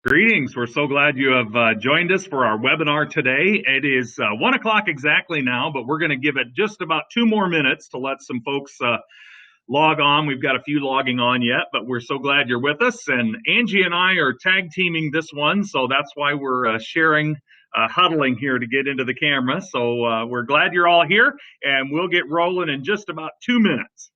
Greetings. We're so glad you have joined us for our webinar today. It is 1 o'clock exactly now, but we're going to give it just about 2 more minutes to let some folks log on. We've got a few logging on yet, but we're so glad you're with us. And Angie and I are tag teaming this one, so that's why we're huddling here to get into the camera. So we're glad you're all here, and we'll get rolling in just about 2 minutes.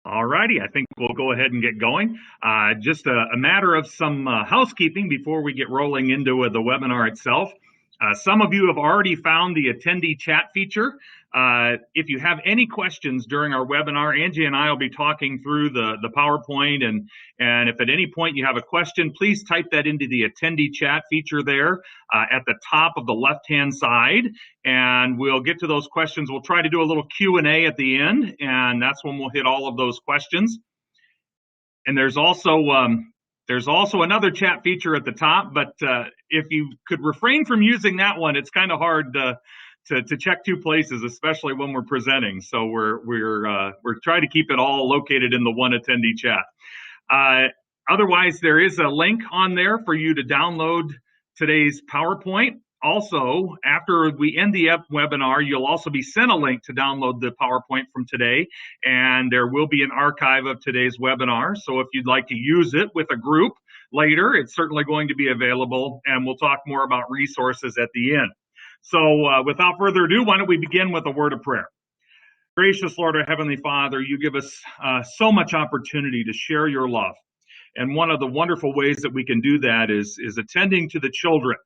All righty, I think we'll go ahead and get going. Just a matter of some housekeeping before we get rolling into the webinar itself. Some of you have already found the attendee chat feature. If you have any questions during our webinar, Angie and I will be talking through the PowerPoint, and if at any point you have a question, please type that into the attendee chat feature there at the top of the left-hand side, and we'll get to those questions. We'll try to do a little Q&A at the end, and that's when we'll hit all of those questions. And there's also another chat feature at the top, but if you could refrain from using that one, it's kind of hard to check 2 places, especially when we're presenting. So we're trying to keep it all located in the one attendee chat. Otherwise, there is a link on there for you to download today's PowerPoint. Also, after we end the webinar, you'll also be sent a link to download the PowerPoint from today, and there will be an archive of today's webinar. So if you'd like to use it with a group later, it's certainly going to be available, and we'll talk more about resources at the end. So without further ado, why don't we begin with a word of prayer. Gracious Lord, our Heavenly Father, you give us so much opportunity to share your love. And one of the wonderful ways that we can do that is attending to the children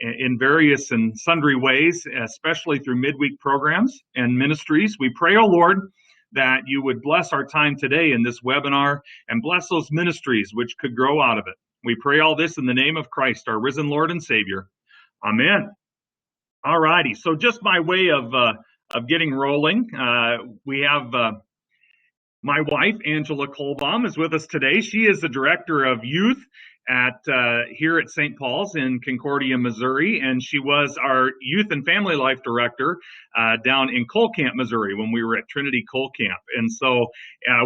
in various and sundry ways, especially through midweek programs and ministries. We pray, oh Lord, that you would bless our time today in this webinar and bless those ministries which could grow out of it. We pray all this in the name of Christ, our risen Lord and Savior. Amen. All righty. So just by way of getting rolling, we have my wife, Angela Kollbaum, is with us today. She is the Director of Youth here at St. Paul's in Concordia, Missouri, and she was our Youth and Family Life Director down in Cole Camp, Missouri, when we were at Trinity Cole Camp. And so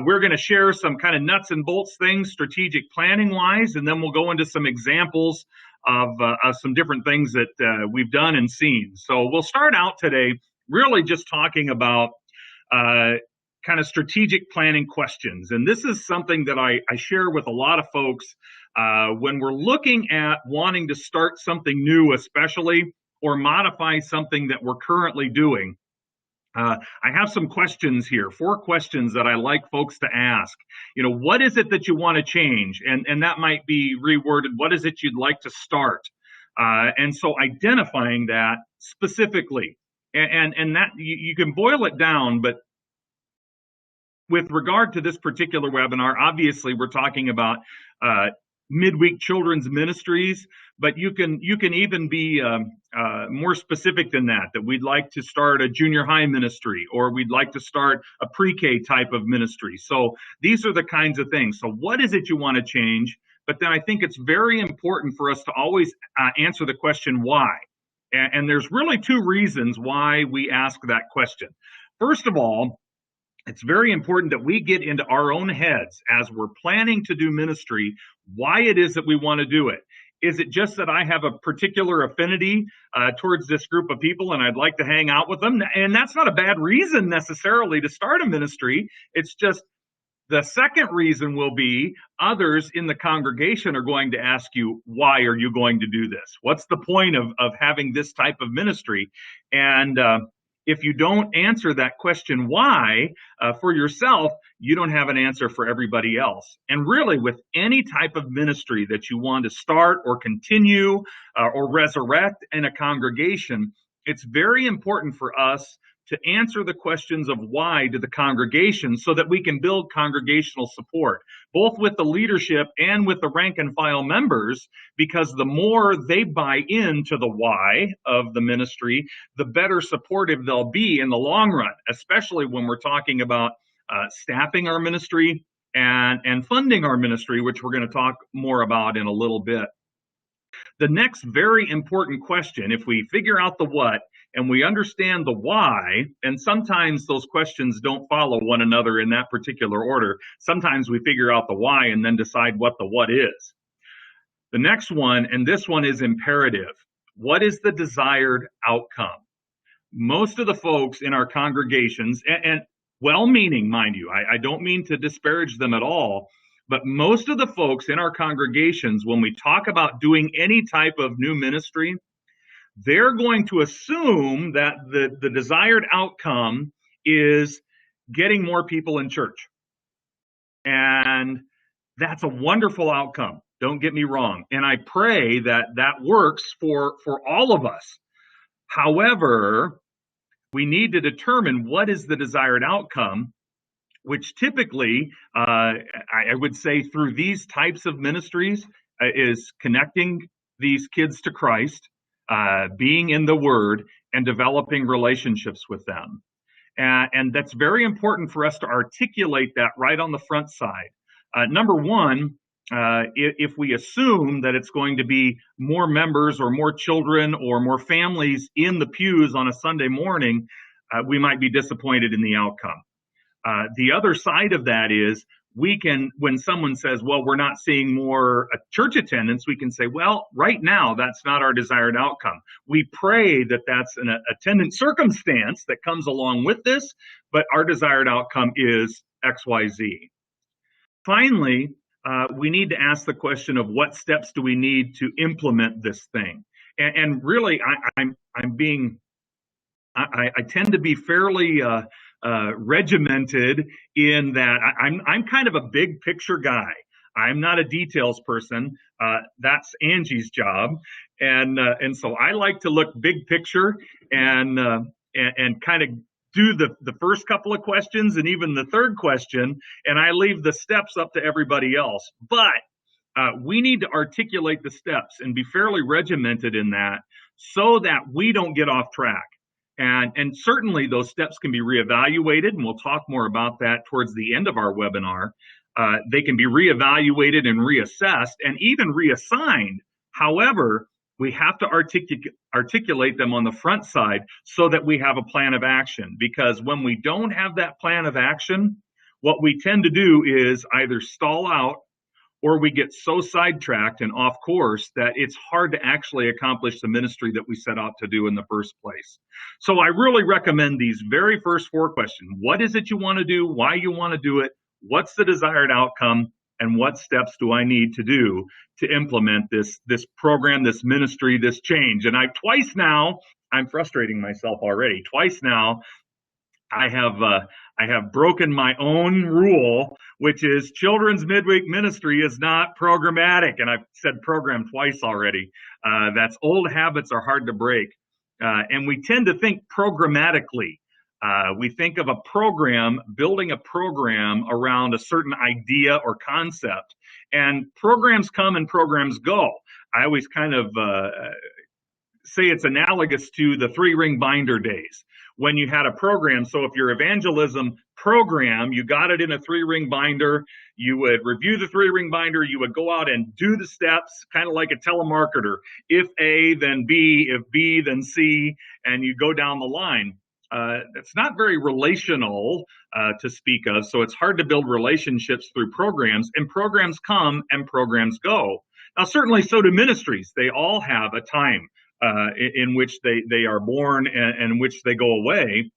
we're going to share some kind of nuts and bolts things, strategic planning-wise, and then we'll go into some examples of some different things that we've done and seen. So we'll start out today really just talking about kind of strategic planning questions. And this is something that I share with a lot of folks when we're looking at wanting to start something new, especially, or modify something that we're currently doing. I have some questions here, 4 questions that I like folks to ask. You know, what is it that you want to change? And that might be reworded, what is it you'd like to start? And so identifying that specifically, and that you can boil it down, but with regard to this particular webinar, obviously we're talking about midweek children's ministries, but you can even be more specific than that we'd like to start a junior high ministry, or we'd like to start a pre-K type of ministry. So these are the kinds of things. So what is it you want to change? But then I think it's very important for us to always answer the question why. And there's really two reasons why we ask that question. First of all, it's very important that we get into our own heads as we're planning to do ministry, why it is that we want to do it. Is it just that I have a particular affinity towards this group of people and I'd like to hang out with them? And that's not a bad reason necessarily to start a ministry. It's just the second reason will be others in the congregation are going to ask you, why are you going to do this? What's the point of having this type of ministry? And if you don't answer that question, why, for yourself, you don't have an answer for everybody else. And really, with any type of ministry that you want to start or continue or resurrect in a congregation, it's very important for us to answer the questions of why to the congregation so that we can build congregational support, both with the leadership and with the rank and file members, because the more they buy into the why of the ministry, the better supportive they'll be in the long run, especially when we're talking about staffing our ministry and funding our ministry, which we're going to talk more about in a little bit. The next very important question, if we figure out the what and we understand the why, and sometimes those questions don't follow one another in that particular order. Sometimes we figure out the why and then decide what the what is. The next one, and this one is imperative. What is the desired outcome? Most of the folks in our congregations, and well-meaning, mind you, I don't mean to disparage them at all, but most of the folks in our congregations, when we talk about doing any type of new ministry, they're going to assume that the desired outcome is getting more people in church. And that's a wonderful outcome. Don't get me wrong. And I pray that that works for all of us. However, we need to determine what is the desired outcome, which typically, I would say through these types of ministries, is connecting these kids to Christ, being in the Word, and developing relationships with them. And that's very important for us to articulate that right on the front side. Number one, if we assume that it's going to be more members or more children or more families in the pews on a Sunday morning, we might be disappointed in the outcome. The other side of that is we can, when someone says, well, we're not seeing more church attendance, we can say, well, right now, that's not our desired outcome. We pray that that's an attendant circumstance that comes along with this, but our desired outcome is XYZ. Finally, we need to ask the question of what steps do we need to implement this thing? And really, I tend to be fairly regimented in that I'm kind of a big picture guy. I'm not a details person. That's Angie's job, and so I like to look big picture and kind of do the first couple of questions and even the third question, and I leave the steps up to everybody else. But we need to articulate the steps and be fairly regimented in that so that we don't get off track. And certainly those steps can be reevaluated, and we'll talk more about that towards the end of our webinar. They can be reevaluated and reassessed and even reassigned. However, we have to articulate them on the front side so that we have a plan of action. Because when we don't have that plan of action, what we tend to do is either stall out or we get so sidetracked and off course that it's hard to actually accomplish the ministry that we set out to do in the first place. So I really recommend these very first four questions. What is it you want to do? Why you want to do it? What's the desired outcome? And what steps do I need to do to implement this program, this ministry, this change? And twice now, I'm frustrating myself already. Twice now, I have broken my own rule, which is children's midweek ministry is not programmatic. And I've said program twice already. That's old habits are hard to break. And we tend to think programmatically. We think of a program, building a program around a certain idea or concept. And programs come and programs go. I always kind of say it's analogous to the 3-ring binder days. when you had a program. So if your evangelism program, you got it in a 3-ring binder, you would review the 3-ring binder, you would go out and do the steps, kind of like a telemarketer. If A, then B, if B, then C, and you go down the line. It's not very relational to speak of, so it's hard to build relationships through programs, and programs come and programs go. Now, certainly so do ministries. They all have a time in which they are born and in which they go away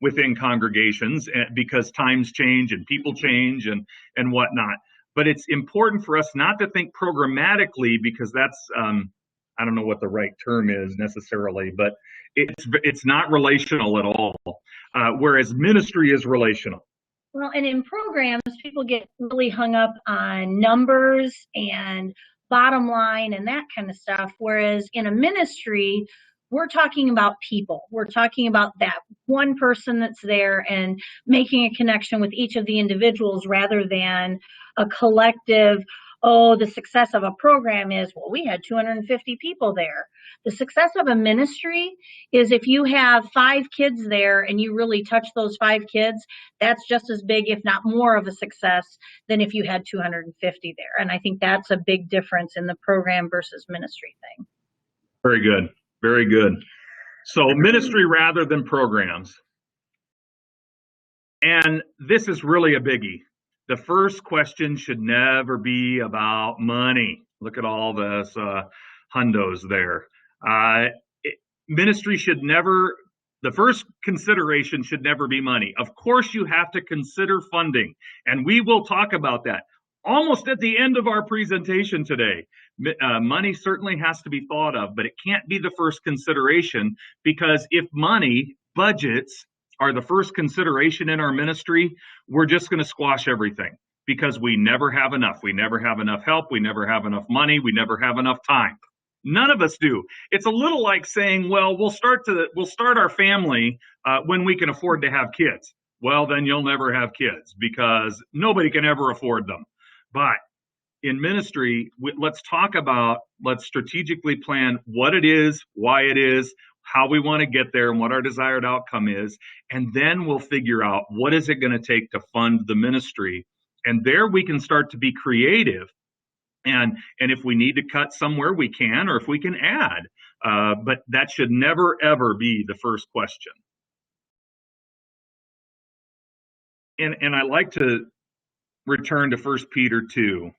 within congregations, because times change and people change and whatnot. But it's important for us not to think programmatically, because that's I don't know what the right term is necessarily, but it's not relational at all, whereas ministry is relational. Well, and in programs, people get really hung up on numbers and bottom line and that kind of stuff, whereas in a ministry, we're talking about people. We're talking about that one person that's there and making a connection with each of the individuals, rather than a collective, oh, the success of a program is, well, we had 250 people there. The success of a ministry is if you have 5 kids there and you really touch those 5 kids, that's just as big, if not more of a success than if you had 250 there. And I think that's a big difference in the program versus ministry thing. Very good. Very good. So ministry rather than programs. And this is really a biggie. The first question should never be about money. Look at all this hundos there. Ministry should never, the first consideration should never be money. Of course, you have to consider funding, and we will talk about that almost at the end of our presentation today. Money certainly has to be thought of, but it can't be the first consideration, because if money, budgets, are the first consideration in our ministry, we're just going to squash everything, because we never have enough. We never have enough help. We never have enough money. We never have enough time. None of us do. It's a little like saying, well, we'll start our family when we can afford to have kids. Well, then you'll never have kids, because nobody can ever afford them. But in ministry, let's strategically plan what it is, why it is, how we want to get there, and what our desired outcome is. And then we'll figure out what is it going to take to fund the ministry. And there we can start to be creative. And if we need to cut somewhere, we can, or if we can add. But that should never, ever be the first question. And I like to return to 1 Peter 2.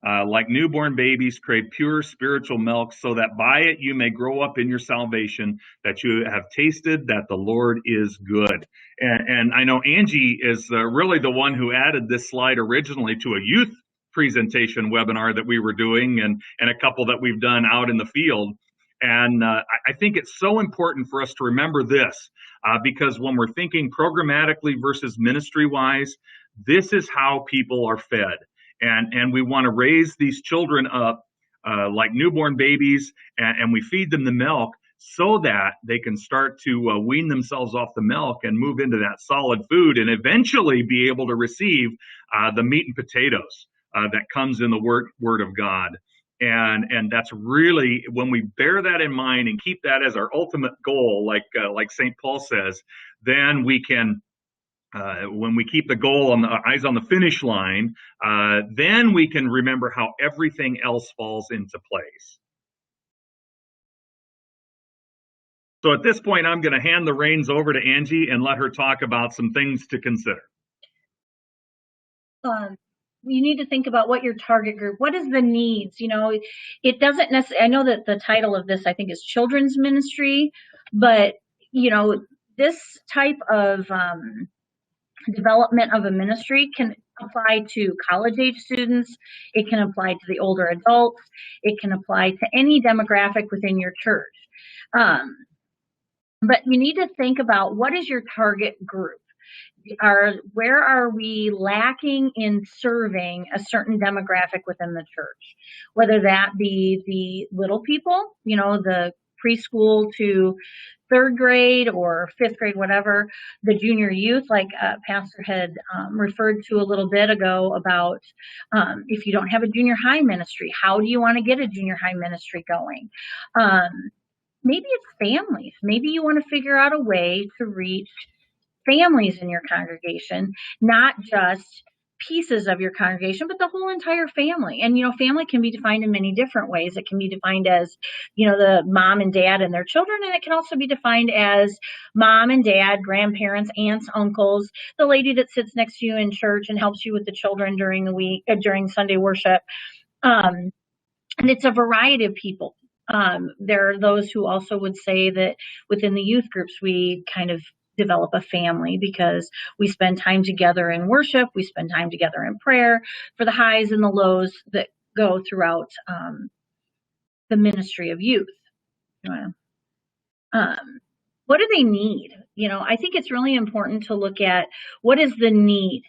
Like newborn babies, crave pure spiritual milk, so that by it you may grow up in your salvation, that you have tasted that the Lord is good. And I know Angie is really the one who added this slide originally to a youth presentation webinar that we were doing, and a couple that we've done out in the field. And I think it's so important for us to remember this, because when we're thinking programmatically versus ministry-wise, this is how people are fed. And we want to raise these children up like newborn babies, and we feed them the milk so that they can start to wean themselves off the milk and move into that solid food, and eventually be able to receive the meat and potatoes that comes in the word of God. And that's really, when we bear that in mind and keep that as our ultimate goal, like St. Paul says, then we can, when we keep the goal on the eyes on the finish line, then we can remember how everything else falls into place. So at this point, I'm going to hand the reins over to Angie and let her talk about some things to consider. You need to think about what your target group, what is the needs? It doesn't necessarily, I know that the title of this, I think, is children's ministry, but, this type of development of a ministry can apply to college age students. It can apply to the older adults. It can apply to any demographic within your church. But you need to think about, what is your target group? Where are we lacking in serving a certain demographic within the church? Whether that be the little people, the preschool to 3rd grade or 5th grade, whatever, the junior youth, like Pastor had referred to a little bit ago about if you don't have a junior high ministry, how do you want to get a junior high ministry going? maybe it's families. Maybe you want to figure out a way to reach families in your congregation, not just pieces of your congregation, but the whole entire family. And, family can be defined in many different ways. It can be defined as, the mom and dad and their children. And it can also be defined as mom and dad, grandparents, aunts, uncles, the lady that sits next to you in church and helps you with the children during the week, during Sunday worship. And it's a variety of people. There are those who also would say that within the youth groups, we kind of develop a family because we spend time together in worship, we spend time together in prayer for the highs and the lows that go throughout the ministry of youth. What do they need? I think it's really important to look at what is the need.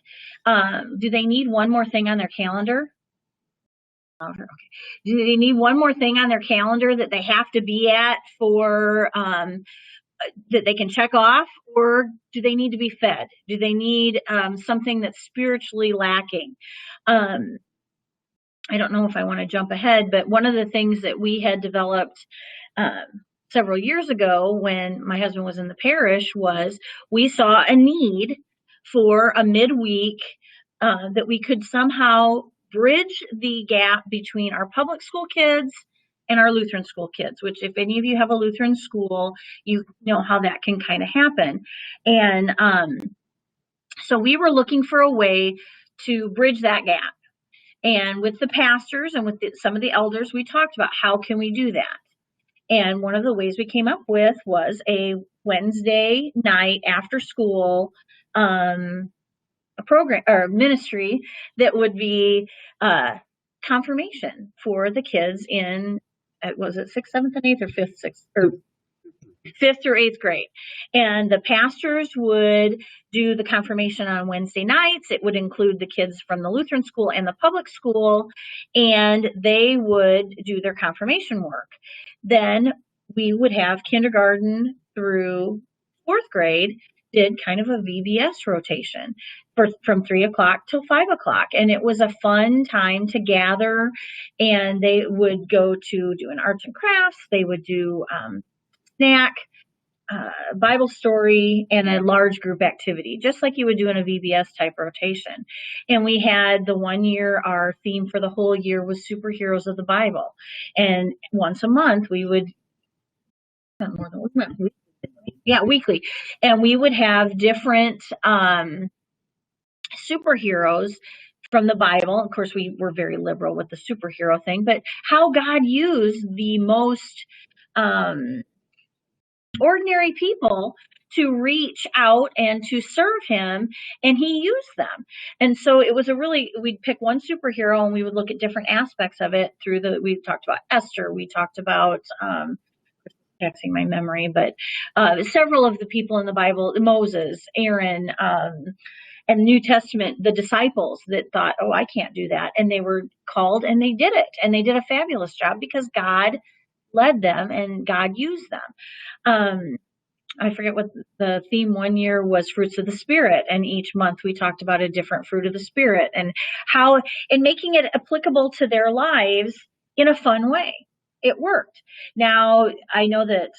Do they need one more thing on their calendar? Okay. Do they need one more thing on their calendar that they have to be at for that they can check off, or do they need to be fed? Do they need something that's spiritually lacking? I don't know if I want to jump ahead, but one of the things that we had developed several years ago when my husband was in the parish was we saw a need for a midweek that we could somehow bridge the gap between our public school kids and our Lutheran school kids, which if any of you have a Lutheran school, you know how that can kind of happen. And so we were looking for a way to bridge that gap. And with the pastors and with some of the elders, we talked about how can we do that. And one of the ways we came up with was a Wednesday night after school a program or ministry that would be confirmation for the kids in, was it 6th, 7th, and 8th, or 5th, 6th, or 5th through 8th grade. And the pastors would do the confirmation on Wednesday nights. It would include the kids from the Lutheran school and the public school, and they would do their confirmation work. Then we would have kindergarten through 4th grade did kind of a VBS rotation from 3 o'clock till 5 o'clock. And it was a fun time to gather, and they would go to doing arts and crafts. They would do snack, Bible story, and a large group activity, just like you would do in a VBS type rotation. And we had the one year, our theme for the whole year was superheroes of the Bible. And once a month we would, weekly. And we would have different superheroes from the Bible. Of course, we were very liberal with the superhero thing, but how God used the most ordinary people to reach out and to serve him, and he used them. And so it was we'd pick one superhero and we would look at different aspects of it we talked about Esther, we talked about taxing my memory, but several of the people in the Bible, Moses, Aaron, and the New Testament, the disciples that thought, oh, I can't do that. And they were called and they did it. And they did a fabulous job because God led them and God used them. I forget what the theme one year was, fruits of the Spirit. And each month we talked about a different fruit of the Spirit and how, in making it applicable to their lives in a fun way. It worked. Now, I know that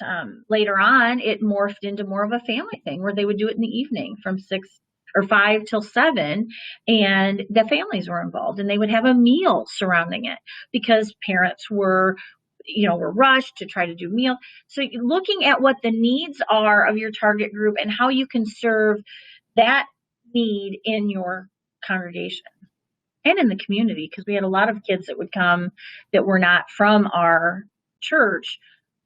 later on, it morphed into more of a family thing where they would do it in the evening from 6 or 5 till 7, and the families were involved, and they would have a meal surrounding it because parents were rushed to try to do meal. So looking at what the needs are of your target group and how you can serve that need in your congregation. And in the community, because we had a lot of kids that would come that were not from our church,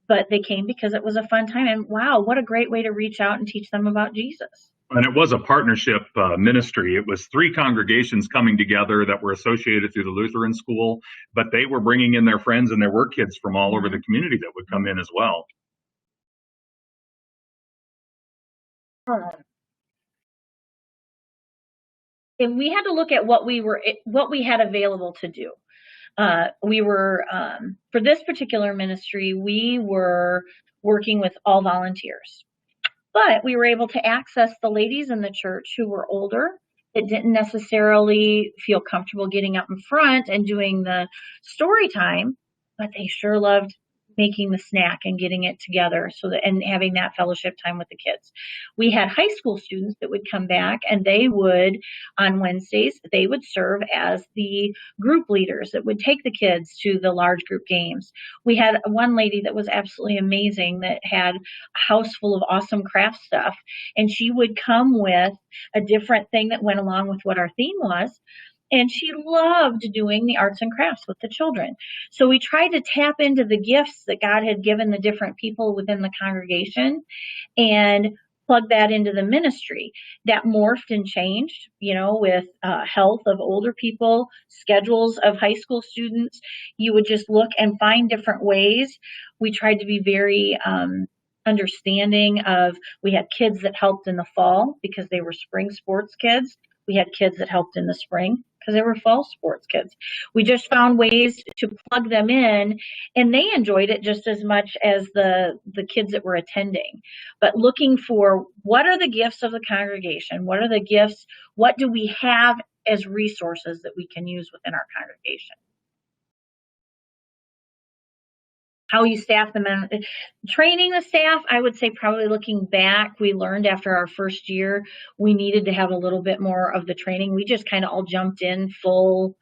but they came because it was a fun time. And wow, what a great way to reach out and teach them about Jesus. And it was a partnership ministry. It was 3 congregations coming together that were associated through the Lutheran school, but they were bringing in their friends, and there were kids from all over the community that would come in as well. And we had to look at what we had available to do. We were, for this particular ministry, we were working with all volunteers, but we were able to access the ladies in the church who were older, that didn't necessarily feel comfortable getting up in front and doing the story time, but they sure loved making the snack and getting it together and having that fellowship time with the kids. We had high school students that would come back, and they would, on Wednesdays, they would serve as the group leaders that would take the kids to the large group games. We had one lady that was absolutely amazing that had a house full of awesome craft stuff, and she would come with a different thing that went along with what our theme was. And she loved doing the arts and crafts with the children. So we tried to tap into the gifts that God had given the different people within the congregation and plug that into the ministry. That morphed and changed, with health of older people, schedules of high school students. You would just look and find different ways. We tried to be very understanding of, we had kids that helped in the fall because they were spring sports kids. We had kids that helped in the spring because they were fall sports kids. We just found ways to plug them in, and they enjoyed it just as much as the kids that were attending. But looking for, what are the gifts of the congregation? What are the gifts? What do we have as resources that we can use within our congregation? How you staff them and training the staff, I would say probably looking back, we learned after our first year, we needed to have a little bit more of the training. We just kind of all jumped in full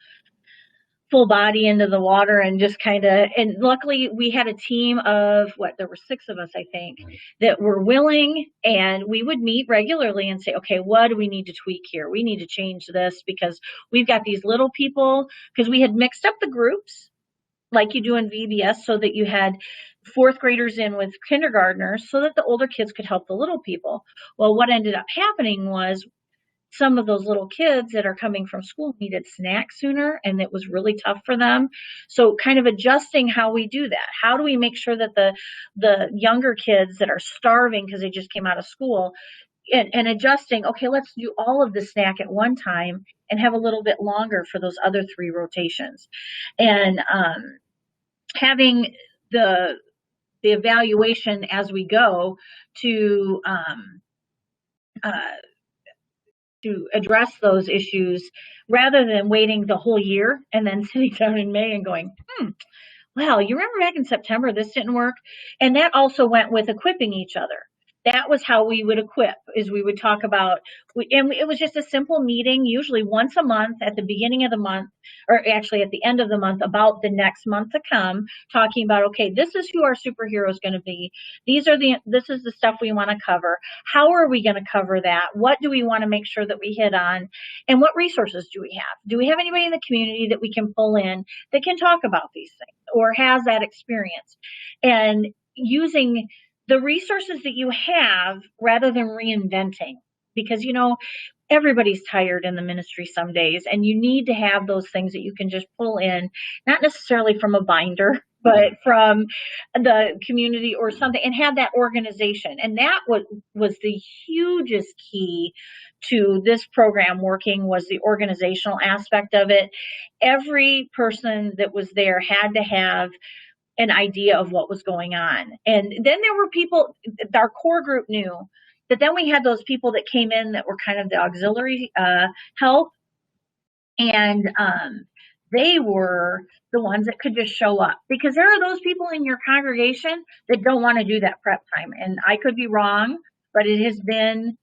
body into the water and just and luckily we had a team of there were 6 of us, I think, that were willing, and we would meet regularly and say, okay, what do we need to tweak here? We need to change this because we've got these little people, because we had mixed up the groups like you do in VBS, so that you had 4th graders in with kindergartners so that the older kids could help the little people. Well, what ended up happening was some of those little kids that are coming from school needed snacks sooner, and it was really tough for them. So kind of adjusting how we do that. How do we make sure that the younger kids that are starving because they just came out of school, and adjusting, okay, let's do all of the snack at one time and have a little bit longer for those other 3 rotations. And having the evaluation as we go to address those issues, rather than waiting the whole year and then sitting down in May and going, well, you remember back in September, this didn't work. And that also went with equipping each other. That was how we would equip, is we would talk about, and it was just a simple meeting, usually once a month at the beginning of the month, or actually at the end of the month, about the next month to come, talking about, okay, this is who our superhero is going to be. This is the stuff we want to cover. How are we going to cover that? What do we want to make sure that we hit on? And what resources do we have? Do we have anybody in the community that we can pull in that can talk about these things or has that experience? And using the resources that you have rather than reinventing, because, everybody's tired in the ministry some days, and you need to have those things that you can just pull in, not necessarily from a binder, but from the community or something, and have that organization. And that was the hugest key to this program working, was the organizational aspect of it. Every person that was there had to have an idea of what was going on. And then there were people, our core group knew that then we had those people that came in that were kind of the auxiliary help. And they were the ones that could just show up, because there are those people in your congregation that don't want to do that prep time. And I could be wrong, but it has been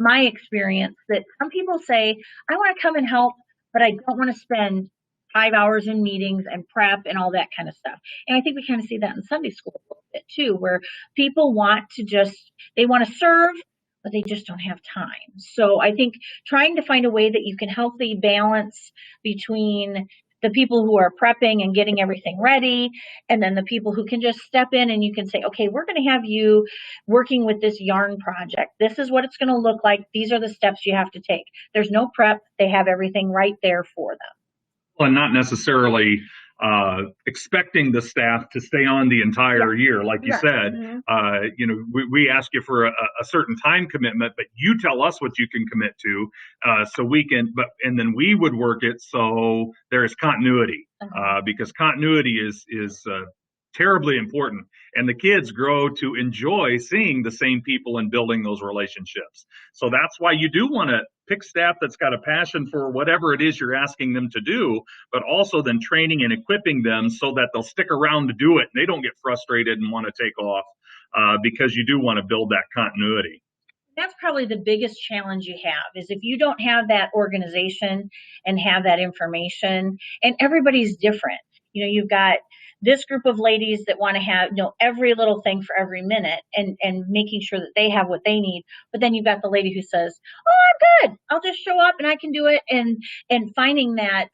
my experience that some people say, I want to come and help, but I don't want to spend 5 hours in meetings and prep and all that kind of stuff. And I think we kind of see that in Sunday school a little bit too, where people want to they want to serve, but they just don't have time. So I think trying to find a way that you can healthily balance between the people who are prepping and getting everything ready, and then the people who can just step in and you can say, okay, we're going to have you working with this yarn project. This is what it's going to look like. These are the steps you have to take. There's no prep. They have everything right there for them. Well, and not necessarily expecting the staff to stay on the entire year, like you said. Mm-hmm. We ask you for a certain time commitment, but you tell us what you can commit to, so we can. And then we would work it so there is continuity, because continuity is terribly important. And the kids grow to enjoy seeing the same people and building those relationships. So that's why you do want to pick staff that's got a passion for whatever it is you're asking them to do, but also then training and equipping them so that they'll stick around to do it and they don't get frustrated and want to take off, because you do want to build that continuity. That's probably the biggest challenge you have, is if you don't have that organization and have that information, and everybody's different. You've got this group of ladies that want to have, every little thing for every minute and making sure that they have what they need. But then you've got the lady who says, oh, I'm good, I'll just show up and I can do it. And finding that,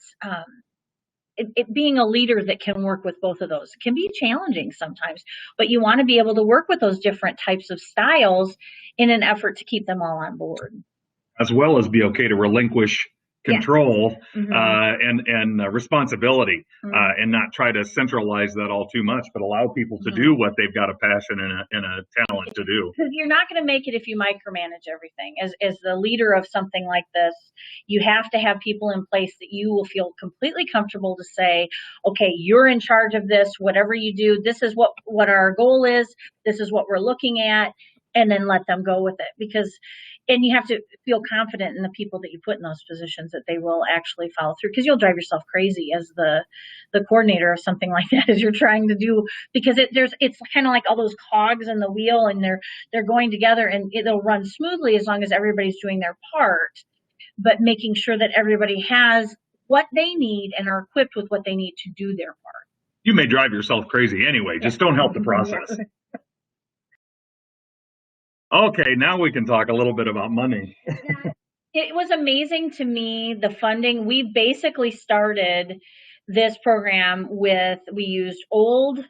it being a leader that can work with both of those can be challenging sometimes, but you want to be able to work with those different types of styles in an effort to keep them all on board. As well as be okay to relinquish control, and responsibility, and not try to centralize that all too much, but allow people to do what they've got a passion and a talent to do. Because you're not going to make it if you micromanage everything. As the leader of something like this, you have to have people in place that you will feel completely comfortable to say, okay, you're in charge of this, whatever you do, this is what our goal is, this is what we're looking at, and then let them go with it. And you have to feel confident in the people that you put in those positions that they will actually follow through, because you'll drive yourself crazy as the coordinator of something like that, as you're trying to do, because it's kind of like all those cogs in the wheel, and they're going together, and it'll run smoothly as long as everybody's doing their part, but making sure that everybody has what they need and are equipped with what they need to do their part. You may drive yourself crazy anyway, just don't help the process. Okay, now we can talk a little bit about money. It was amazing to me, the funding. We basically started this program we used old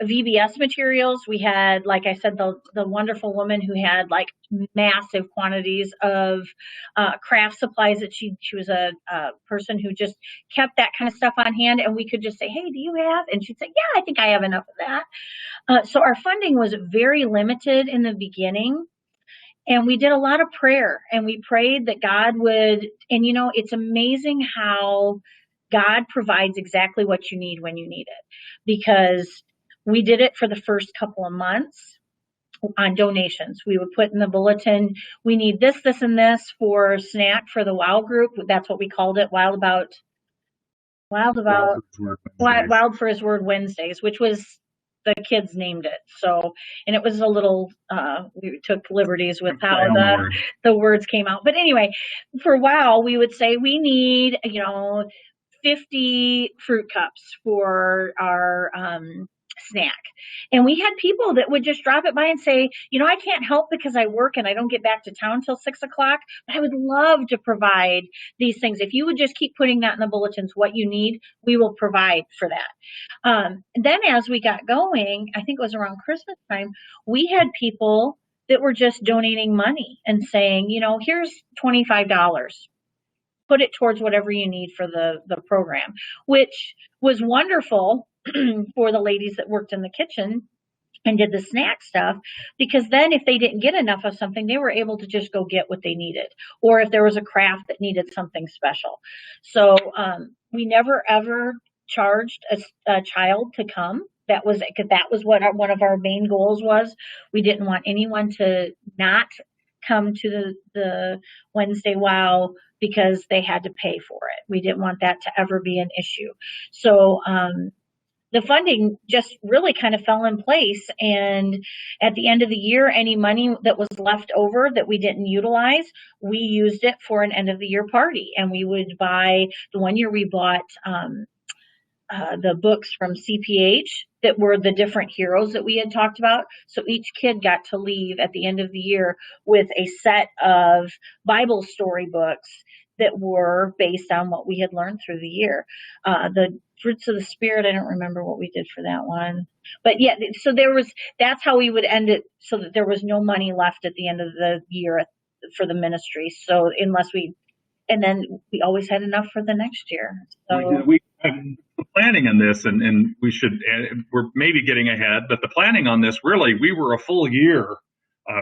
VBS materials. We had, like I said, the wonderful woman who had like massive quantities of craft supplies that she was a person who just kept that kind of stuff on hand, and we could just say, hey, do you have? And she'd say, yeah, I think I have enough of that. So our funding was very limited in the beginning, and we did a lot of prayer, and we prayed that God would, and it's amazing how God provides exactly what you need when you need it, because we did it for the first couple of months on donations. We would put in the bulletin, we need this, this, and this for snack for the WOW group. That's what we called it, Wild for His Word Wednesdays, which was, the kids named it. So, and it was a little, we took liberties with how the words came out. But anyway, for WOW, we would say we need, 50 fruit cups for our snack. And we had people that would just drop it by and say, I can't help because I work and I don't get back to town till 6 o'clock, but I would love to provide these things. If you would just keep putting that in the bulletins, what you need, we will provide for that. Then as we got going, I think it was around Christmas time, we had people that were just donating money and saying, here's $25. Put it towards whatever you need for the program, which was wonderful for the ladies that worked in the kitchen and did the snack stuff, because then if they didn't get enough of something, they were able to just go get what they needed, or if there was a craft that needed something special. So we never ever charged a child to come. That was what one of our main goals was. We didn't want anyone to not come to the Wednesday WOW because they had to pay for it. We didn't want that to ever be an issue. So the funding just really kind of fell in place. And at the end of the year, any money that was left over that we didn't utilize, we used it for an end of the year party. And we would buy, the one year we bought the books from CPH that were the different heroes that we had talked about. So each kid got to leave at the end of the year with a set of Bible story books that were based on what we had learned through the year. The Fruits of the Spirit, I don't remember what we did for that one. But yeah, so that's how we would end it, so that there was no money left at the end of the year for the ministry. So and then we always had enough for the next year. So we planning on this, and we're maybe getting ahead, but the planning on this, really, we were a full year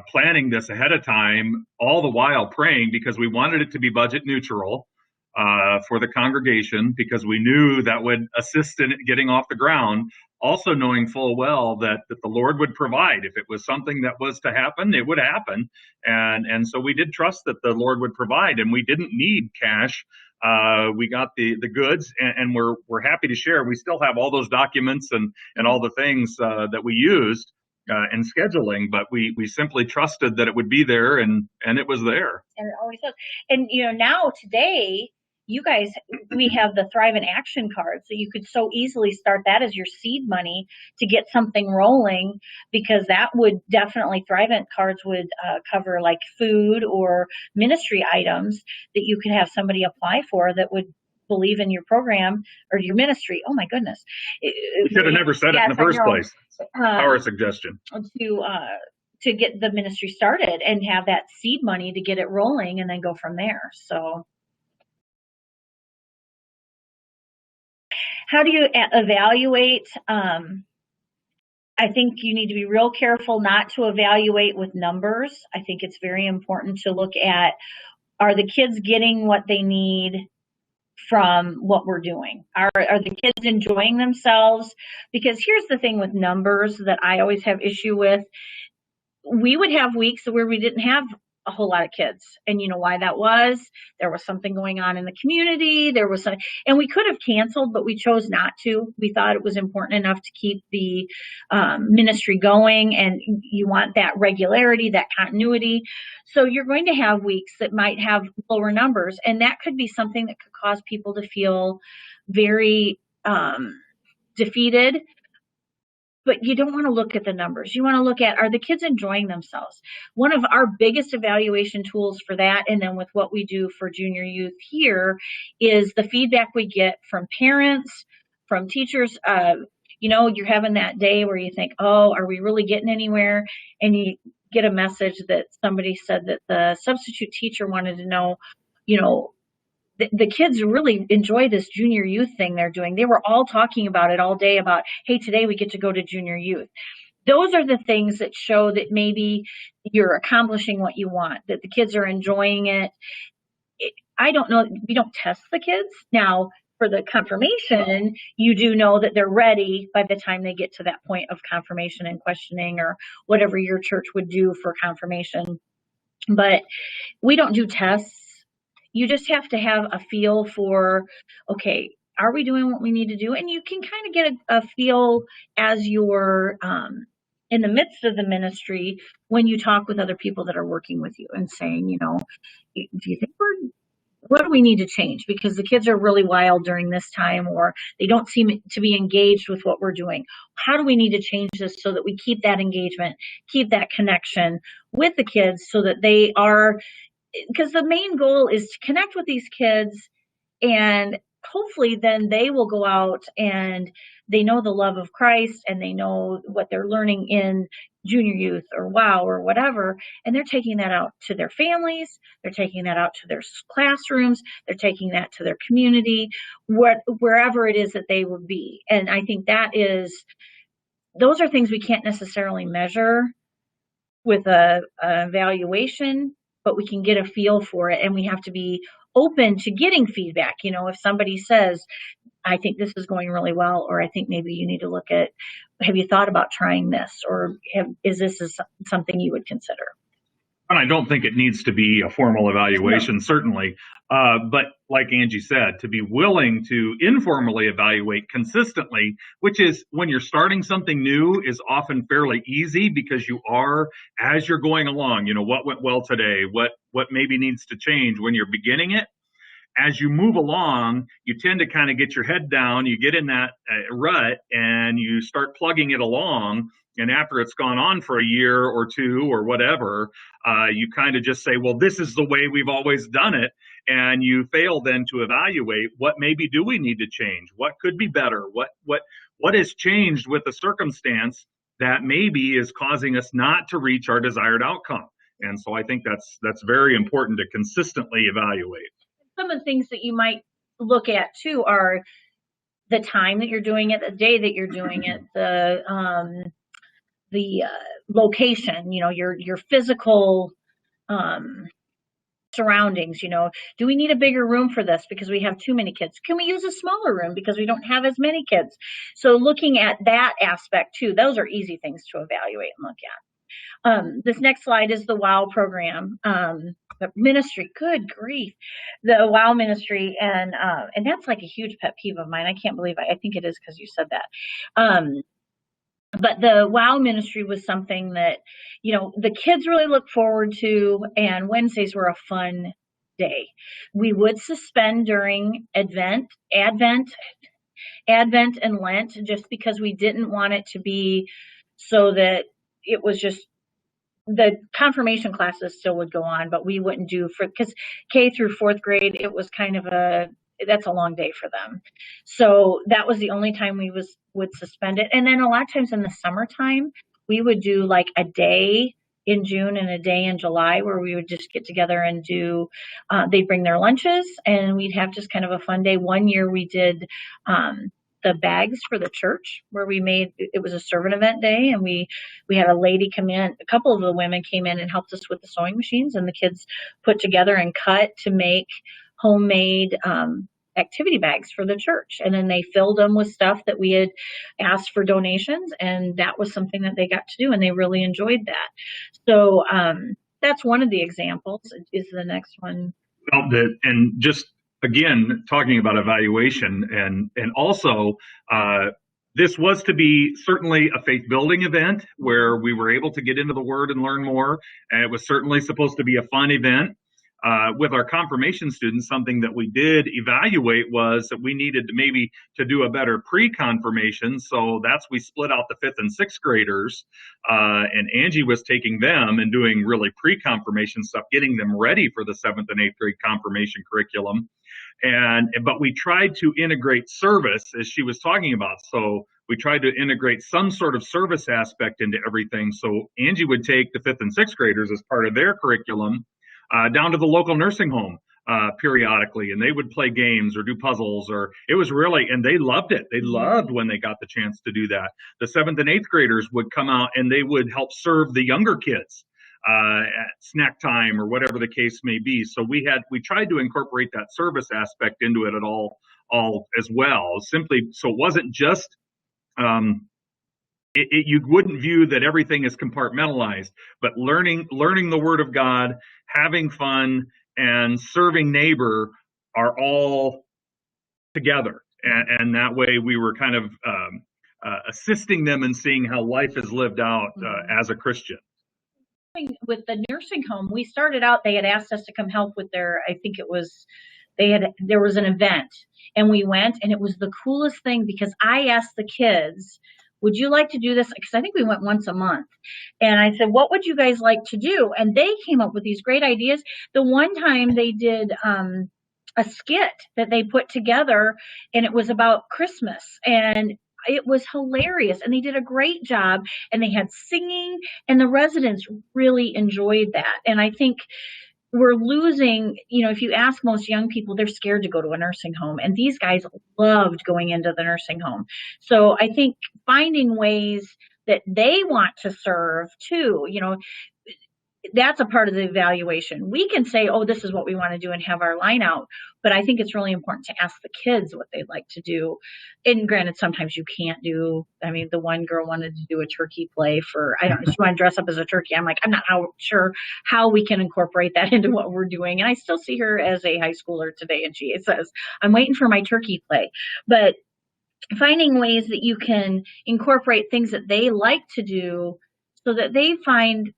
planning this ahead of time, all the while praying, because we wanted it to be budget neutral. for the congregation, because we knew that would assist in it getting off the ground, also knowing full well that the Lord would provide. If it was something that was to happen, it would happen. And so we did trust that the Lord would provide, and we didn't need cash. We got the goods, and we're happy to share. We still have all those documents and all the things that we used in scheduling, but we simply trusted that it would be there, and it was there. And it always does. And now today, you guys, we have the Thrive in Action card, so you could so easily start that as your seed money to get something rolling, because that would definitely, Thrive in cards would cover like food or ministry items that you could have somebody apply for that would believe in your program or your ministry. Oh my goodness. You should have never said it in the first place. Our suggestion. To get the ministry started and have that seed money to get it rolling and then go from there. So how do you evaluate? I think you need to be real careful not to evaluate with numbers. I think it's very important to look at, are the kids getting what they need from what we're doing? Are the kids enjoying themselves? Because here's the thing with numbers that I always have issue with. We would have weeks where we didn't have a whole lot of kids. And you know why that was? There was something going on in the community. There was some, and we could have canceled, but we chose not to. We thought it was important enough to keep the ministry going, and you want that regularity, that continuity. So you're going to have weeks that might have lower numbers, and that could be something that could cause people to feel very defeated. But you don't want to look at the numbers. You want to look at, are the kids enjoying themselves? One of our biggest evaluation tools for that, and then with what we do for junior youth here, is the feedback we get from parents, from teachers. You're having that day where you think, oh, are we really getting anywhere? And you get a message that somebody said that the substitute teacher wanted to know, the kids really enjoy this junior youth thing they're doing. They were all talking about it all day about, hey, today we get to go to junior youth. Those are the things that show that maybe you're accomplishing what you want, that the kids are enjoying it. I don't know. We don't test the kids. Now, for the confirmation, you do know that they're ready by the time they get to that point of confirmation and questioning, or whatever your church would do for confirmation. But we don't do tests. You just have to have a feel for, okay, are we doing what we need to do? And you can kind of get a feel as you're in the midst of the ministry when you talk with other people that are working with you and saying, do you think what do we need to change? Because the kids are really wild during this time, or they don't seem to be engaged with what we're doing. How do we need to change this so that we keep that engagement, keep that connection with the kids, so that they are, because the main goal is to connect with these kids, and hopefully then they will go out and they know the love of Christ, and they know what they're learning in junior youth or WOW or whatever, and they're taking that out to their families, they're taking that out to their classrooms, they're taking that to their community, wherever it is that they would be. And I think those are things we can't necessarily measure with a evaluation, but we can get a feel for it, and we have to be open to getting feedback. If somebody says, I think this is going really well, or I think maybe you need to look at, have you thought about trying this, or is this something you would consider? And I don't think it needs to be a formal evaluation, certainly. But like Angie said, to be willing to informally evaluate consistently, which is when you're starting something new, is often fairly easy, because you are, as you're going along, what went well today, what maybe needs to change when you're beginning it. As you move along, you tend to kind of get your head down, you get in that rut, and you start plugging it along. And after it's gone on for a year or two or whatever, you kind of just say, well, this is the way we've always done it. And you fail then to evaluate, what maybe do we need to change? What could be better? What has changed with the circumstance that maybe is causing us not to reach our desired outcome? And so I think that's very important to consistently evaluate. Some of the things that you might look at too are the time that you're doing it, the day that you're doing it, the location, your physical surroundings. Do we need a bigger room for this because we have too many kids? Can we use a smaller room because we don't have as many kids? So looking at that aspect too, those are easy things to evaluate and look at. This next slide is the WOW program, the ministry. Good grief, the WOW ministry, and that's like a huge pet peeve of mine. I can't believe I think it is because you said that. But the WOW ministry was something that, the kids really look forward to, and Wednesdays were a fun day. We would suspend during Advent and Lent, just because we didn't want it to be so that it was just the confirmation classes still would go on, but we wouldn't do because K through fourth grade, it was kind of that's a long day for them. So that was the only time we would suspend it. And then a lot of times in the summertime, we would do like a day in June and a day in July where we would just get together and do, they'd bring their lunches and we'd have just kind of a fun day. One year we did the bags for the church where it was a servant event day, and we had a lady come in, a couple of the women came in and helped us with the sewing machines, and the kids put together and cut to make homemade activity bags for the church. And then they filled them with stuff that we had asked for donations, and that was something that they got to do, and they really enjoyed that. So that's one of the examples. Is the next one. Well, and just again, talking about evaluation, and also this was to be certainly a faith-building event where we were able to get into the Word and learn more, and it was certainly supposed to be a fun event. With our confirmation students, something that we did evaluate was that we needed to do a better pre-confirmation. So we split out the 5th and 6th graders, and Angie was taking them and doing really pre-confirmation stuff, getting them ready for the 7th and 8th grade confirmation curriculum. But we tried to integrate service, as she was talking about. So we tried to integrate some sort of service aspect into everything. So Angie would take the 5th and 6th graders as part of their curriculum down to the local nursing home periodically, and they would play games or do puzzles, and they loved it. They loved when they got the chance to do that. The 7th and 8th graders would come out and they would help serve the younger kids at snack time or whatever the case may be. So we tried to incorporate that service aspect into it at all as well, simply so it wasn't just you wouldn't view that everything is compartmentalized, but learning the Word of God, having fun, and serving neighbor are all together. And that way we were kind of assisting them in seeing how life is lived out as a Christian. With the nursing home, we started out, they had asked us to come help with there was an event, and we went, and it was the coolest thing because I asked the kids, would you like to do this? Because I think we went once a month. And I said, what would you guys like to do? And they came up with these great ideas. The one time they did a skit that they put together, and it was about Christmas. And it was hilarious. And they did a great job. And they had singing. And the residents really enjoyed that. And I think we're losing, if you ask most young people, they're scared to go to a nursing home. And these guys loved going into the nursing home. So I think finding ways that they want to serve too, that's a part of the evaluation. We can say, oh, this is what we want to do and have our line out. But I think it's really important to ask the kids what they'd like to do. And granted, sometimes you can't do, the one girl wanted to do a turkey play she wanted to dress up as a turkey. I'm like, I'm not sure how we can incorporate that into what we're doing. And I still see her as a high schooler today. And she says, I'm waiting for my turkey play. But finding ways that you can incorporate things that they like to do so that they find,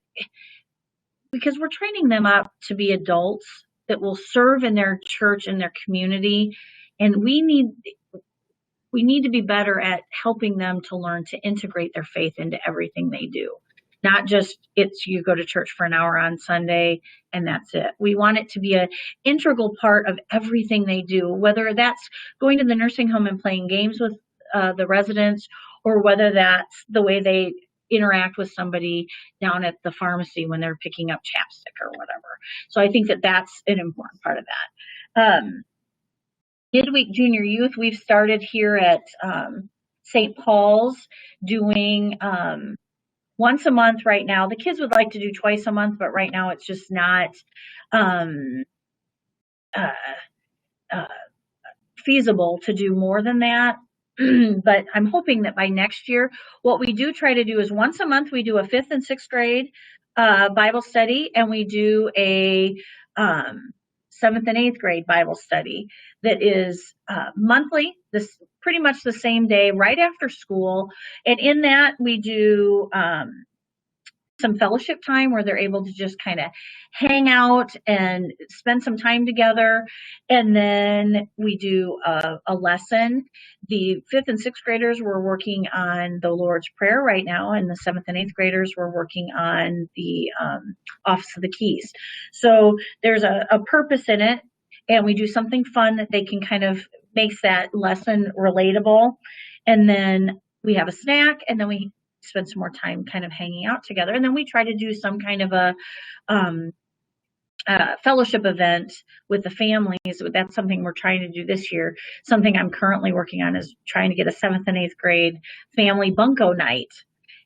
because we're training them up to be adults that will serve in their church and their community. And we need to be better at helping them to learn to integrate their faith into everything they do. Not just you go to church for an hour on Sunday and that's it. We want it to be an integral part of everything they do, whether that's going to the nursing home and playing games with the residents, or whether that's the way they interact with somebody down at the pharmacy when they're picking up chapstick or whatever. So I think that that's an important part of that. Midweek Junior Youth, we've started here at St. Paul's doing once a month right now. The kids would like to do twice a month, but right now it's just not feasible to do more than that. But I'm hoping that by next year, what we do try to do is once a month, we do a 5th and 6th grade Bible study, and we do a 7th and 8th grade Bible study that is monthly, this pretty much the same day right after school. And in that, we do some fellowship time where they're able to just kind of hang out and spend some time together. And then we do a lesson. The 5th and 6th graders were working on the Lord's Prayer right now, and the 7th and 8th graders were working on the Office of the Keys. So there's a purpose in it, and we do something fun that they can kind of makes that lesson relatable. And then we have a snack, and then we spend some more time kind of hanging out together. And then we try to do some kind of a fellowship event with the families. That's something we're trying to do this year. Something I'm currently working on is trying to get a 7th and 8th grade family bunco night,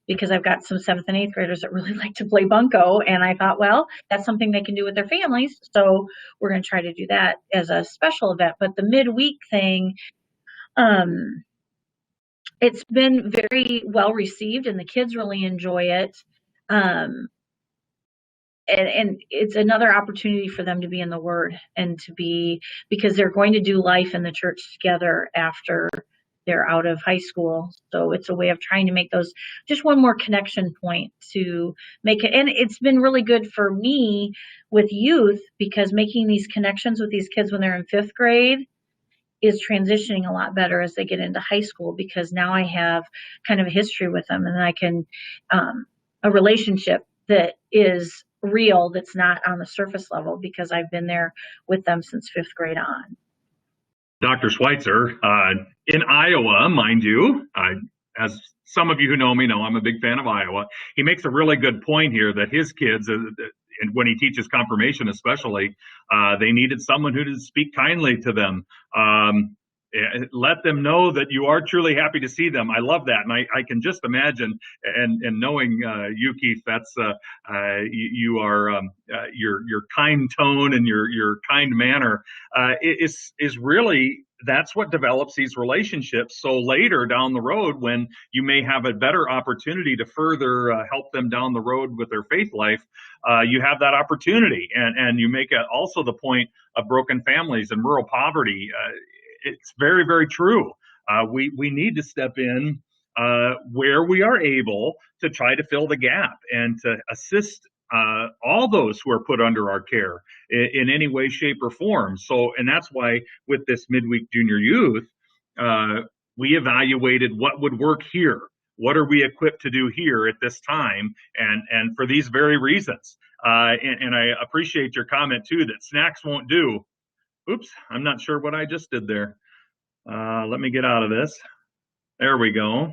because I've got some 7th and 8th graders that really like to play bunco. And I thought, well, that's something they can do with their families. So we're going to try to do that as a special event. But the midweek thing, it's been very well received, and the kids really enjoy it. And it's another opportunity for them to be in the Word and to be, because they're going to do life in the church together after they're out of high school. So it's a way of trying to make those just one more connection point to make it. And it's been really good for me with youth, because making these connections with these kids when they're in 5th grade is transitioning a lot better as they get into high school, because now I have kind of a history with them, and I can a relationship that is real, that's not on the surface level, because I've been there with them since 5th grade on. Dr. Schweitzer, in Iowa, mind you, as some of you who know me know, I'm a big fan of Iowa. He makes a really good point here that his kids, and when he teaches confirmation especially, they needed someone who would speak kindly to them. Let them know that you are truly happy to see them. I love that, and I can just imagine, and knowing you, Keith, that's you are your kind tone and your kind manner is really, that's what develops these relationships. So later down the road, when you may have a better opportunity to further help them down the road with their faith life, you have that opportunity. And you make also the point of broken families and rural poverty. It's very, very true. We need to step in where we are able to try to fill the gap and to assist all those who are put under our care in any way, shape, or form. So, and that's why with this Midweek Junior Youth, we evaluated what would work here. What are we equipped to do here at this time? And for these very reasons. And I appreciate your comment too, that snacks won't do. Oops, I'm not sure what I just did there. Let me get out of this. There we go.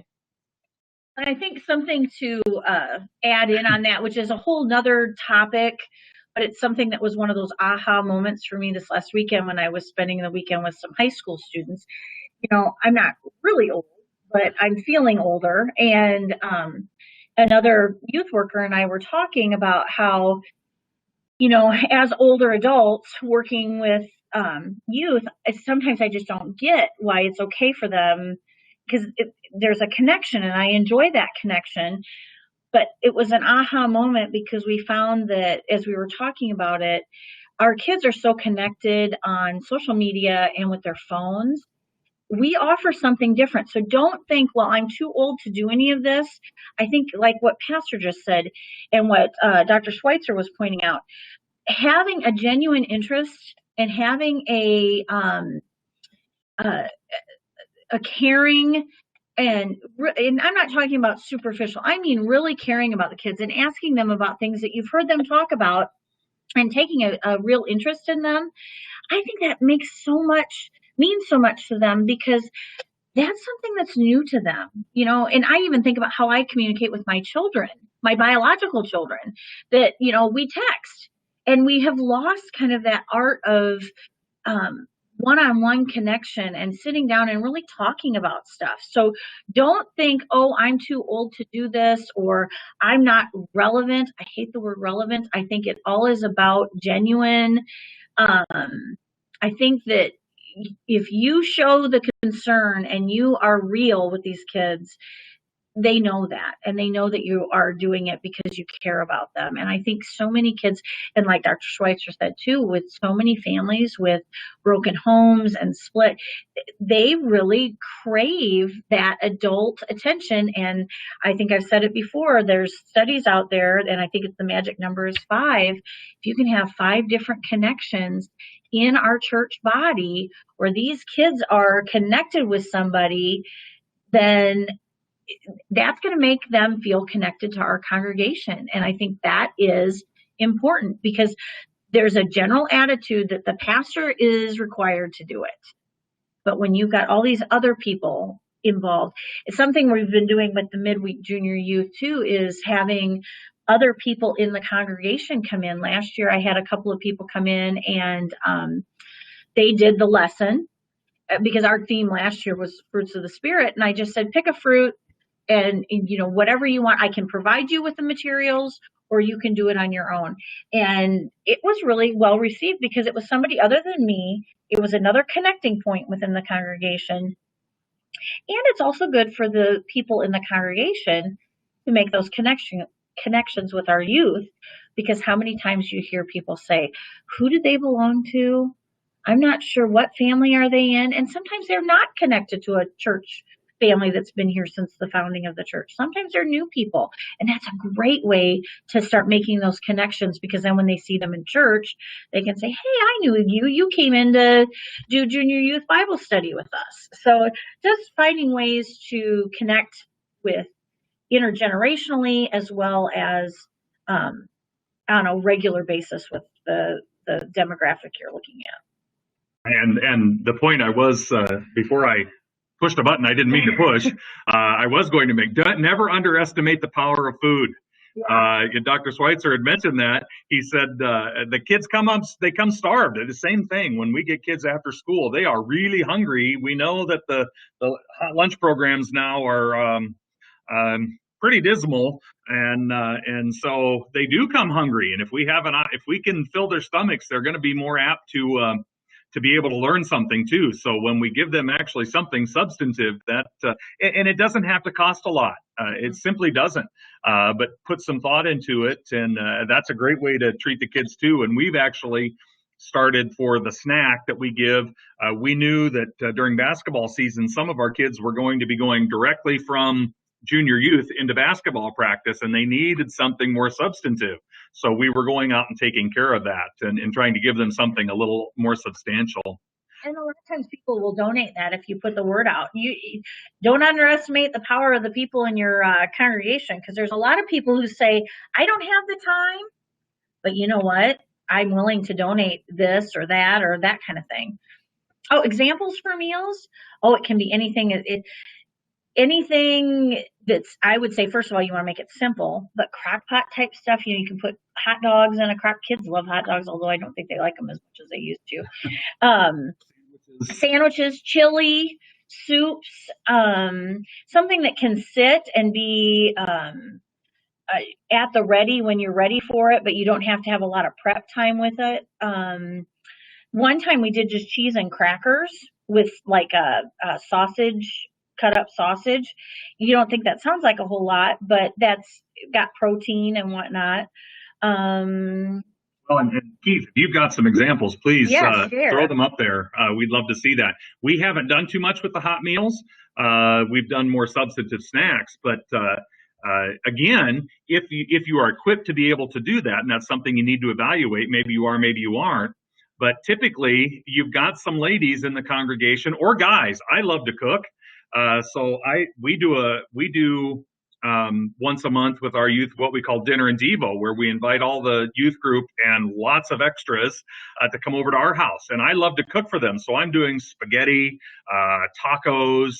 And I think something to add in on that, which is a whole nother topic, but it's something that was one of those aha moments for me this last weekend when I was spending the weekend with some high school students. You know, I'm not really old, but I'm feeling older. And another youth worker and I were talking about how, you know, as older adults working with youth, sometimes I just don't get why it's okay for them, because there's a connection and I enjoy that connection. But it was an aha moment, because we found that as we were talking about it, our kids are so connected on social media and with their phones. We offer something different. So don't think, well, I'm too old to do any of this. I think like what Pastor just said and what Dr. Schweitzer was pointing out, having a genuine interest and having a caring, and I'm not talking about superficial, I mean really caring about the kids and asking them about things that you've heard them talk about and taking a real interest in them. I think that means so much to them, because that's something that's new to them, you know. And I even think about how I communicate with my children, my biological children, that, you know, we text, and we have lost kind of that art of one-on-one connection and sitting down and really talking about stuff. So don't think, oh, I'm too old to do this, or I'm not relevant. I hate the word relevant. I think it all is about genuine. I think that if you show the concern and you are real with these kids, they know that, and they know that you are doing it because you care about them. And I think so many kids, and like Dr. Schweitzer said too, with so many families with broken homes and split, they really crave that adult attention. And I think I've said it before, there's studies out there, and I think it's the magic number is 5. If you can have 5 different connections in our church body where these kids are connected with somebody, then that's going to make them feel connected to our congregation. And I think that is important, because there's a general attitude that the pastor is required to do it. But when you've got all these other people involved, it's something we've been doing with the Midweek Junior Youth too, is having other people in the congregation come in. Last year, I had a couple of people come in, and they did the lesson, because our theme last year was fruits of the Spirit. And I just said, pick a fruit, and whatever you want, I can provide you with the materials, or you can do it on your own. And it was really well received, because it was somebody other than me. It was another connecting point within the congregation. And it's also good for the people in the congregation to make those connections with our youth, because how many times you hear people say, who do they belong to? I'm not sure, what family are they in? And sometimes they're not connected to a church family that's been here since the founding of the church. Sometimes they're new people, and that's a great way to start making those connections, because then when they see them in church, they can say, hey, I knew you came in to do junior youth Bible study with us. So just finding ways to connect with intergenerationally, as well as on a regular basis with the demographic you're looking at. And the point I was, before I pushed a button I didn't mean to push, I was going to make, never underestimate the power of food. Yeah. Dr. Schweitzer had mentioned that. He said the kids they come starved. The same thing when we get kids after school. They are really hungry. We know that the hot lunch programs now are pretty dismal, and so they do come hungry. And if we can fill their stomachs, they're going to be more apt to be able to learn something too. So when we give them actually something substantive, that and it doesn't have to cost a lot. It simply doesn't. But put some thought into it, and that's a great way to treat the kids too. And we've actually started for the snack that we give. We knew that during basketball season, some of our kids were going to be going directly from junior youth into basketball practice, and they needed something more substantive. So we were going out and taking care of that, and trying to give them something a little more substantial. And a lot of times people will donate that if you put the word out. You don't underestimate the power of the people in your congregation, because there's a lot of people who say, I don't have the time, but you know what? I'm willing to donate this or that kind of thing. Oh, examples for meals? Oh, it can be anything. Anything that's, I would say, first of all, you want to make it simple, but crock pot type stuff, you can put hot dogs in a crock. Kids love hot dogs, although I don't think they like them as much as they used to. Sandwiches, chili, soups, something that can sit and be at the ready when you're ready for it, but you don't have to have a lot of prep time with it. One time we did just cheese and crackers with like a sausage, cut up sausage. You don't think that sounds like a whole lot, but that's got protein and whatnot. And Keith, if you've got some examples, please throw them up there. We'd love to see that. We haven't done too much with the hot meals. We've done more substantive snacks, but again, if you are equipped to be able to do that, and that's something you need to evaluate, maybe you are, maybe you aren't. But typically, you've got some ladies in the congregation, or guys. I love to cook. So we do once a month with our youth what we call Dinner and Devo, where we invite all the youth group and lots of extras to come over to our house. And I love to cook for them. So I'm doing spaghetti, tacos,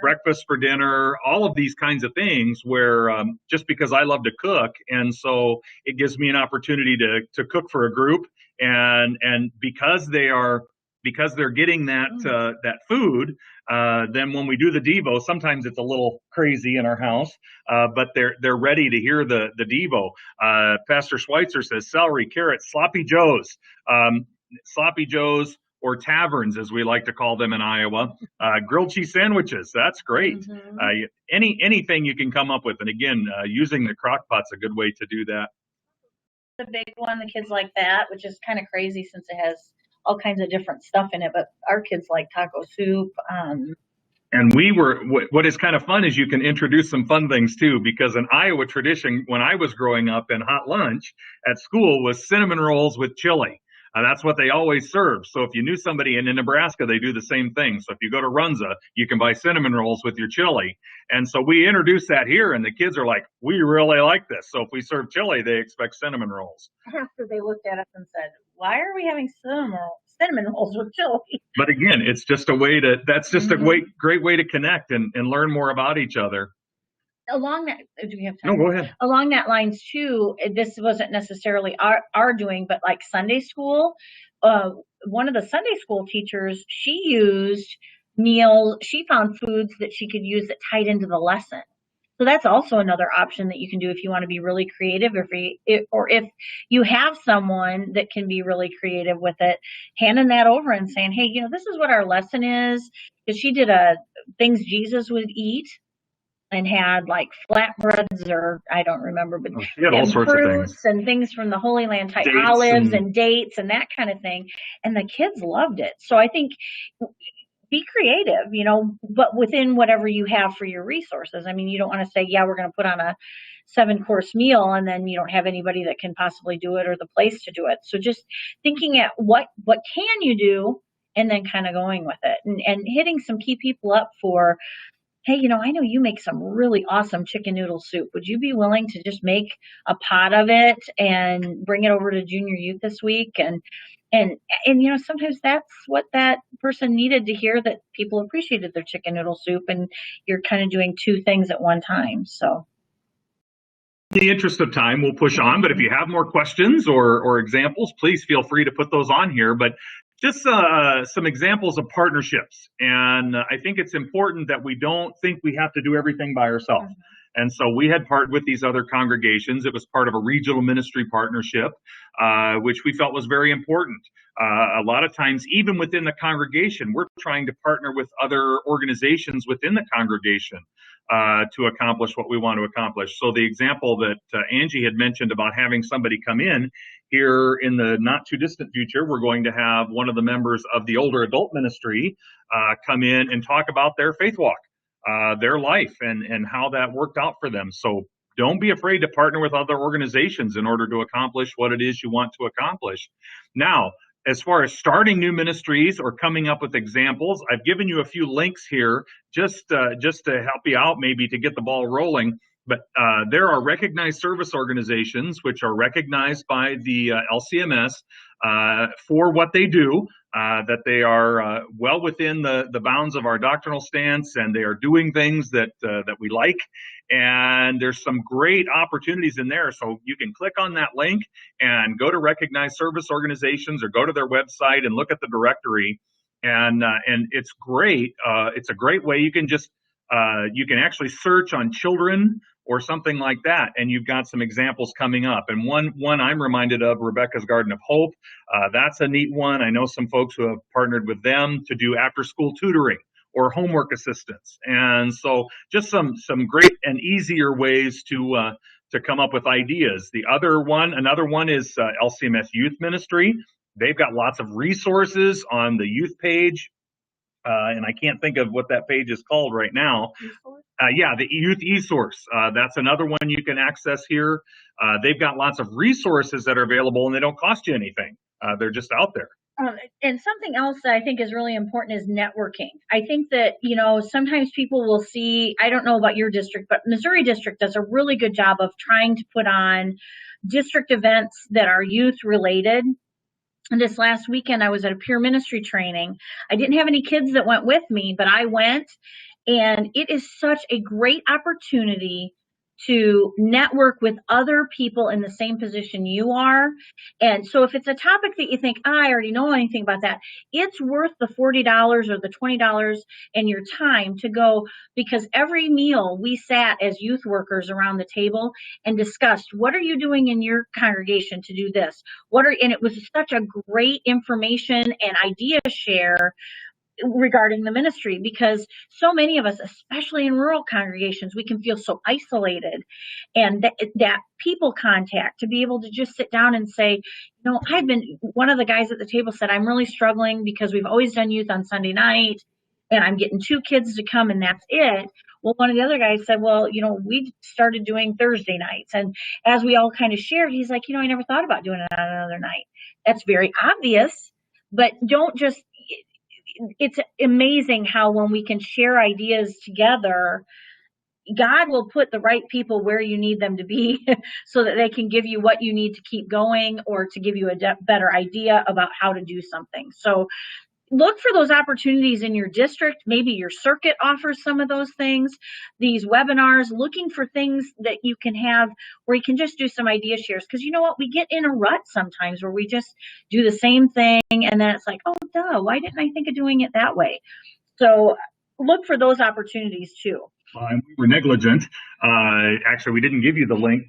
breakfast for dinner, all of these kinds of things where just because I love to cook. And so it gives me an opportunity to cook for a group. And because they are because they're getting that food. Then when we do the Devo, sometimes it's a little crazy in our house, but they're ready to hear the Devo. Pastor Schweitzer says celery, carrots, sloppy joes, or taverns, as we like to call them in Iowa. Grilled cheese sandwiches, that's great. Mm-hmm. Anything you can come up with. And again, using the crock pot's a good way to do that. The big one, the kids like that, which is kind of crazy since it has all kinds of different stuff in it, but our kids like taco soup. And what is kind of fun is you can introduce some fun things too, because an Iowa tradition when I was growing up in hot lunch at school was cinnamon rolls with chili. That's what they always serve. So if you knew somebody in Nebraska, they do the same thing. So if you go to Runza, you can buy cinnamon rolls with your chili. And so we introduced that here, and the kids are like, we really like this. So if we serve chili, they expect cinnamon rolls. After they looked at us and said, why are we having cinnamon rolls with chili? But again, it's just that's just a great way to connect and learn more about each other. Along that, do we have time? No, go ahead. Along that lines too, this wasn't necessarily our doing, but like Sunday school, one of the Sunday school teachers, she found foods that she could use that tied into the lesson. So that's also another option that you can do if you want to be really creative, or if you have someone that can be really creative with it, handing that over and saying, hey, this is what our lesson is. Because she did things Jesus would eat, and had like flatbreads, or I don't remember, but all sorts of things and things from the Holy Land type, olives and dates and that kind of thing. And the kids loved it. So I think be creative, but within whatever you have for your resources. I mean, you don't want to say, yeah, we're going to put on a 7-course meal and then you don't have anybody that can possibly do it or the place to do it. So just thinking at what can you do, and then kind of going with it and hitting some key people up for, hey, I know you make some really awesome chicken noodle soup. Would you be willing to just make a pot of it and bring it over to junior youth this week? And sometimes that's what that person needed to hear, that people appreciated their chicken noodle soup, and you're kind of doing two things at one time. So in the interest of time, we'll push on, but if you have more questions or examples, please feel free to put those on here. But just some examples of partnerships. And I think it's important that we don't think we have to do everything by ourselves. Mm-hmm. And so we had partnered with these other congregations. It was part of a regional ministry partnership, which we felt was very important. A lot of times, even within the congregation, we're trying to partner with other organizations within the congregation to accomplish what we want to accomplish. So the example that Angie had mentioned about having somebody come in, here in the not too distant future, we're going to have one of the members of the older adult ministry come in and talk about their faith walk, their life, and how that worked out for them. So don't be afraid to partner with other organizations in order to accomplish what it is you want to accomplish. Now, as far as starting new ministries or coming up with examples, I've given you a few links here just to help you out, maybe to get the ball rolling. But there are recognized service organizations which are recognized by the LCMS for what they do, that they are well within the bounds of our doctrinal stance, and they are doing things that we like. And there's some great opportunities in there. So you can click on that link and go to recognized service organizations, or go to their website and look at the directory. And it's great. It's a great way. You can just you can actually search on children or something like that, and you've got some examples coming up. And one I'm reminded of, Rebecca's Garden of Hope. That's a neat one. I know some folks who have partnered with them to do after-school tutoring or homework assistance. And so just some great and easier ways to come up with ideas. Another one is LCMS Youth Ministry. They've got lots of resources on the youth page. And I can't think of what that page is called right now. The Youth eSource. That's another one you can access here. They've got lots of resources that are available, and they don't cost you anything. They're just out there. And something else that I think is really important is networking. I think that, sometimes people will see, I don't know about your district, but Missouri District does a really good job of trying to put on district events that are youth related. And this last weekend, I was at a peer ministry training. I didn't have any kids that went with me, but I went, and it is such a great opportunity to network with other people in the same position you are. And so if it's a topic that you think, I already know anything about that, it's worth the $40 or the $20 and your time to go, because every meal we sat as youth workers around the table and discussed, what are you doing in your congregation to do this? And it was such a great information and idea share regarding the ministry, because so many of us, especially in rural congregations, we can feel so isolated, and that people contact, to be able to just sit down and say, one of the guys at the table said, I'm really struggling because we've always done youth on Sunday night and I'm getting 2 kids to come and that's it. Well, one of the other guys said, well, we started doing Thursday nights. And as we all kind of shared, he's like, I never thought about doing it on another night. That's very obvious, but it's amazing how when we can share ideas together, God will put the right people where you need them to be so that they can give you what you need to keep going, or to give you a better idea about how to do something. So look for those opportunities in your district. Maybe your circuit offers some of those things, these webinars, looking for things that you can have where you can just do some idea shares. Because you know what? We get in a rut sometimes where we just do the same thing and then it's like, oh, duh, why didn't I think of doing it that way? So look for those opportunities too. And we were negligent. Actually, we didn't give you the link.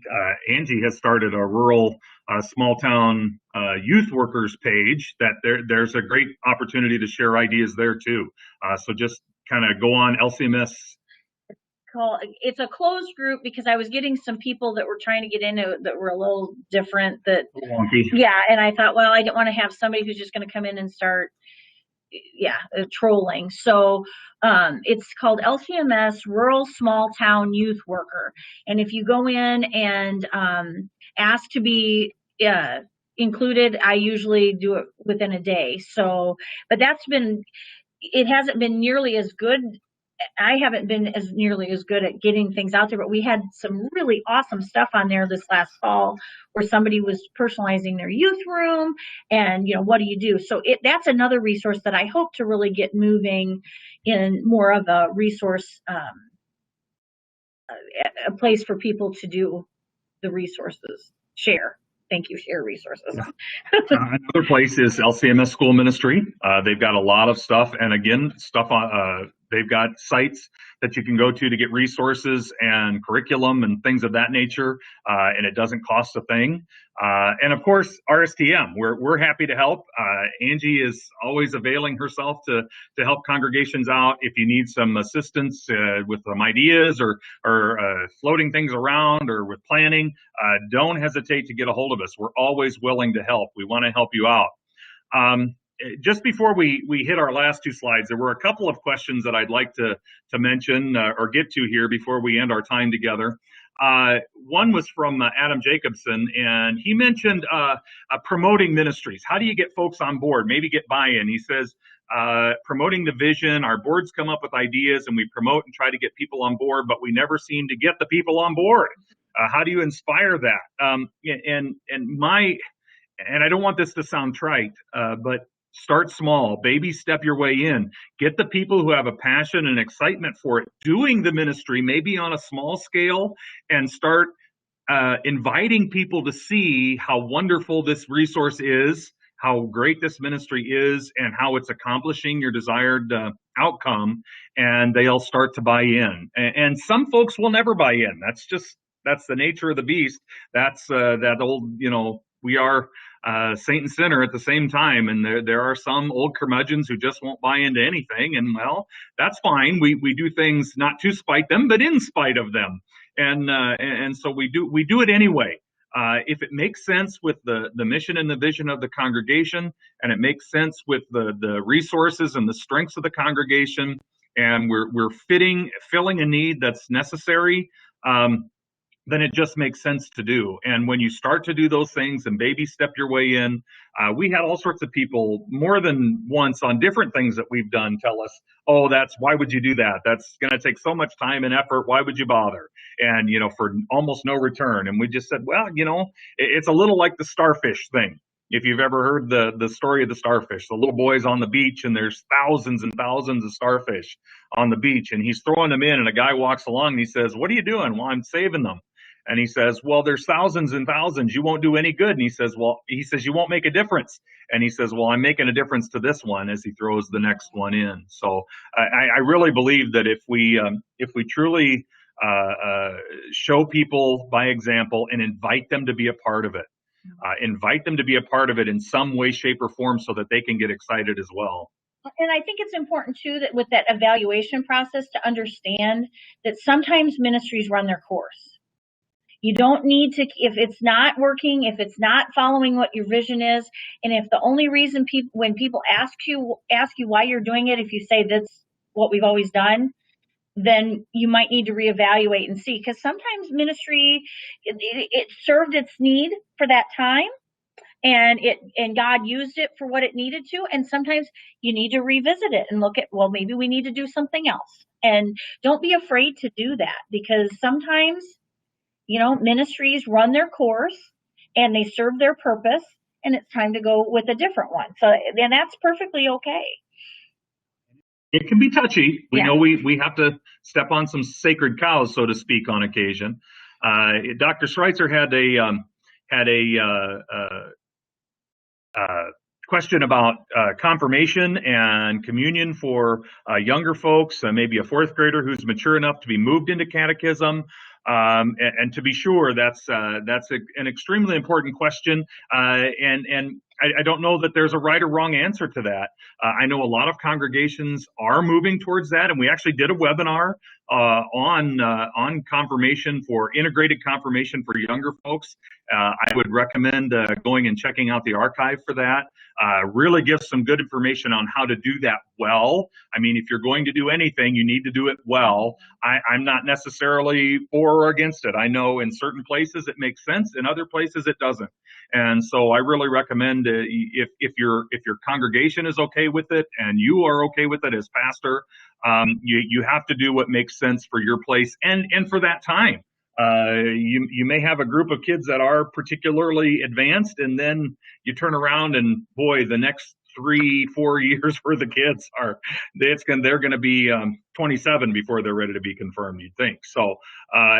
Angie has started a rural small town youth workers page that there's a great opportunity to share ideas there too. So just kind of go on LCMS. It's a closed group because I was getting some people that were trying to get into it that were a little different. Wonky. Yeah, and I thought, well, I didn't want to have somebody who's just going to come in and start trolling. So it's called LCMS, Rural Small Town Youth Worker. And if you go in and ask to be included, I usually do it within a day. So, but it hasn't been nearly as good. I haven't been nearly as good at getting things out there, but we had some really awesome stuff on there this last fall where somebody was personalizing their youth room and, what do you do? So that's another resource that I hope to really get moving in more of a resource, a place for people to do the resources, share. Thank you, share resources. Another place is LCMS School Ministry. They've got a lot of stuff, and again, they've got sites that you can go to get resources and curriculum and things of that nature, and it doesn't cost a thing. And of course, RSTM, we're happy to help. Angie is always availing herself to help congregations out. If you need some assistance with some ideas or floating things around or with planning, don't hesitate to get a hold of us. We're always willing to help. We want to help you out. Just before we hit our last 2 slides, there were a couple of questions that I'd like to mention or get to here before we end our time together. One was from Adam Jacobson, and he mentioned promoting ministries. How do you get folks on board? Maybe get buy-in. He says, promoting the vision, our boards come up with ideas and we promote and try to get people on board, but we never seem to get the people on board. How do you inspire that? And I don't want this to sound trite, but start small, baby step your way in. Get the people who have a passion and excitement for it, doing the ministry, maybe on a small scale, and start inviting people to see how wonderful this resource is, how great this ministry is, and how it's accomplishing your desired outcome, and they'll start to buy in. And some folks will never buy in. That's the nature of the beast. That's that old, we are saint and sinner at the same time, and there are some old curmudgeons who just won't buy into anything, and well, that's fine. We do things not to spite them, but in spite of them, and so we do it anyway. If it makes sense with the mission and the vision of the congregation, and it makes sense with the resources and the strengths of the congregation, and we're filling a need that's necessary, then it just makes sense to do. And when you start to do those things and baby step your way in, we had all sorts of people more than once on different things that we've done tell us, oh, why would you do that? That's going to take so much time and effort. Why would you bother? And, for almost no return. And we just said, well, it's a little like the starfish thing. If you've ever heard the story of the starfish, the little boy's on the beach and there's thousands and thousands of starfish on the beach, and he's throwing them in, and a guy walks along and he says, "What are you doing?" "Well, I'm saving them." And he says, "Well, there's thousands and thousands. You won't do any good." And he says, "You won't make a difference." And he says, "Well, I'm making a difference to this one," as he throws the next one in. So I really believe that if we truly show people by example and invite them to be a part of it, invite them to be a part of it in some way, shape, or form so that they can get excited as well. And I think it's important too that with that evaluation process to understand that sometimes ministries run their course. You don't need to, if it's not working, if it's not following what your vision is, and if the only reason when people ask you why you're doing it, if you say that's what we've always done, then you might need to reevaluate and see, because sometimes ministry, it served its need for that time, and God used it for what it needed to, and sometimes you need to revisit it and look at, well, maybe we need to do something else. And don't be afraid to do that, because sometimes, ministries run their course and they serve their purpose, and it's time to go with a different one. So, and that's perfectly okay. It can be touchy. We know we have to step on some sacred cows, so to speak, on occasion. Dr. Schweitzer had a question about confirmation and communion for younger folks, maybe a fourth grader who's mature enough to be moved into catechism. And to be sure, that's an extremely important question, and I don't know that there's a right or wrong answer to that. I know a lot of congregations are moving towards that, and we actually did a webinar on confirmation, for integrated confirmation for younger folks. I would recommend going and checking out the archive for that. Really gives some good information on how to do that well. I mean, if you're going to do anything, you need to do it well. I'm not necessarily for or against it. I know in certain places it makes sense, in other places it doesn't. And so I really recommend if your congregation is okay with it and you are okay with it as pastor, you have to do what makes sense for your place and for that time. You may have a group of kids that are particularly advanced, and then you turn around and boy, the next 3-4 years where the kids are, they're going to be 27 before they're ready to be confirmed, you'd think. So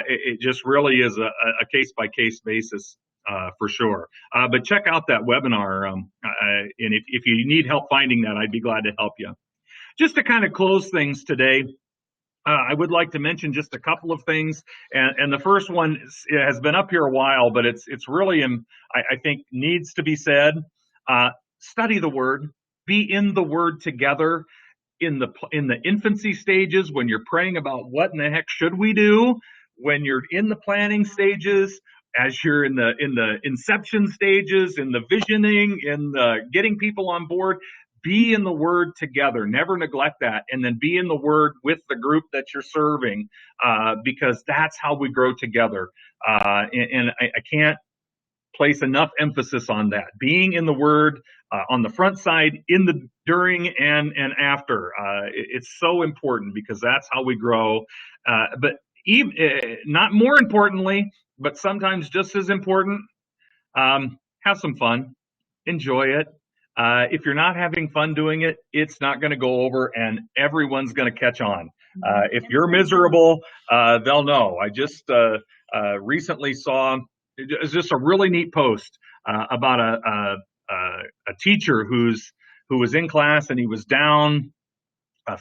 it just really is a case by case basis. For sure. But check out that webinar. And if you need help finding that, I'd be glad to help you. Just to kind of close things today, I would like to mention just a couple of things. And the first one has been up here a while, but it's really, I think, needs to be said. Study the Word. Be in the Word together in the infancy stages, when you're praying about what in the heck should we do, when you're in the planning stages, as you're in the inception stages, in the visioning, in the getting people on board. Be in the Word together. Never neglect that. And then be in the Word with the group that you're serving, because that's how we grow together. And I can't place enough emphasis on that. Being in the Word on the front side, in the during and after. It's so important, because that's how we grow. But even, not more importantly, but sometimes just as important, have some fun. Enjoy it. If you're not having fun doing it, it's not going to go over, and everyone's going to catch on. If you're miserable, they'll know. I just recently saw just a really neat post about a teacher who was in class, and he was down,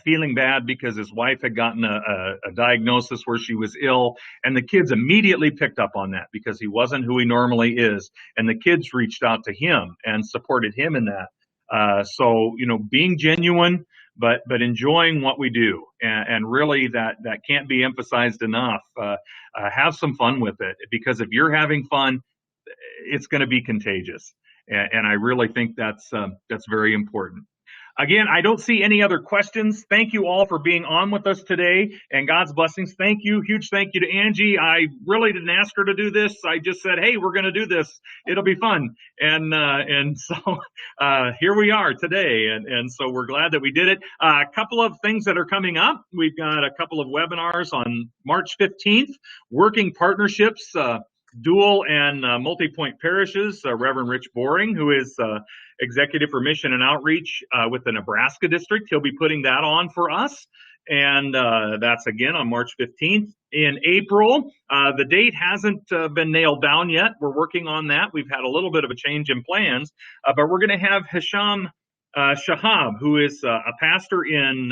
feeling bad because his wife had gotten a diagnosis where she was ill, and the kids immediately picked up on that because he wasn't who he normally is, and the kids reached out to him and supported him in that. So being genuine, but enjoying what we do, and really that can't be emphasized enough. Have some fun with it, because if you're having fun, it's going to be contagious, and I really think that's very important. Again, I don't see any other questions. Thank you all for being on with us today, and God's blessings. Thank you. Huge thank you to Angie. I really didn't ask her to do this. I just said, hey, we're going to do this. It'll be fun. And so here we are today. And so we're glad that we did it. A couple of things that are coming up. We've got a couple of webinars on March 15th, working partnerships dual and multi-point parishes, Reverend Rich Boring, who is Executive for Mission and Outreach with the Nebraska District. He'll be putting that on for us. And that's again on March 15th. In April, the date hasn't been nailed down yet. We're working on that. We've had a little bit of a change in plans, but we're going to have Hisham Shahab, who is a pastor in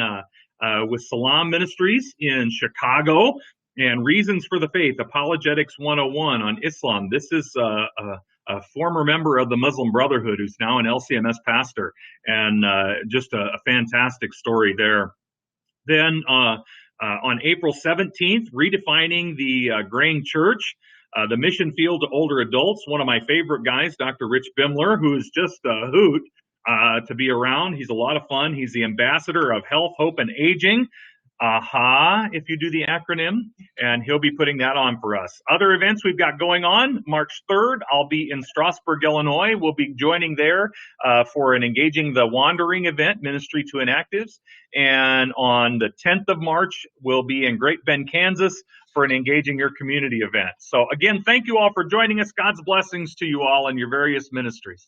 with Salam Ministries in Chicago, and Reasons for the Faith, Apologetics 101 on Islam. This is a former member of the Muslim Brotherhood who's now an LCMS pastor, and just a fantastic story there. Then on April 17th, redefining the Grain Church, the mission field to older adults. One of my favorite guys, Dr. Rich Bimler, who is just a hoot to be around. He's a lot of fun. He's the ambassador of Health, Hope, and Aging. AHA, if you do the acronym, and he'll be putting that on for us. Other events we've got going on, March 3rd, I'll be in Strasburg, Illinois. We'll be joining there for an Engaging the Wandering event, Ministry to Inactives. And on the 10th of March, we'll be in Great Bend, Kansas for an Engaging Your Community event. So again, thank you all for joining us. God's blessings to you all in your various ministries.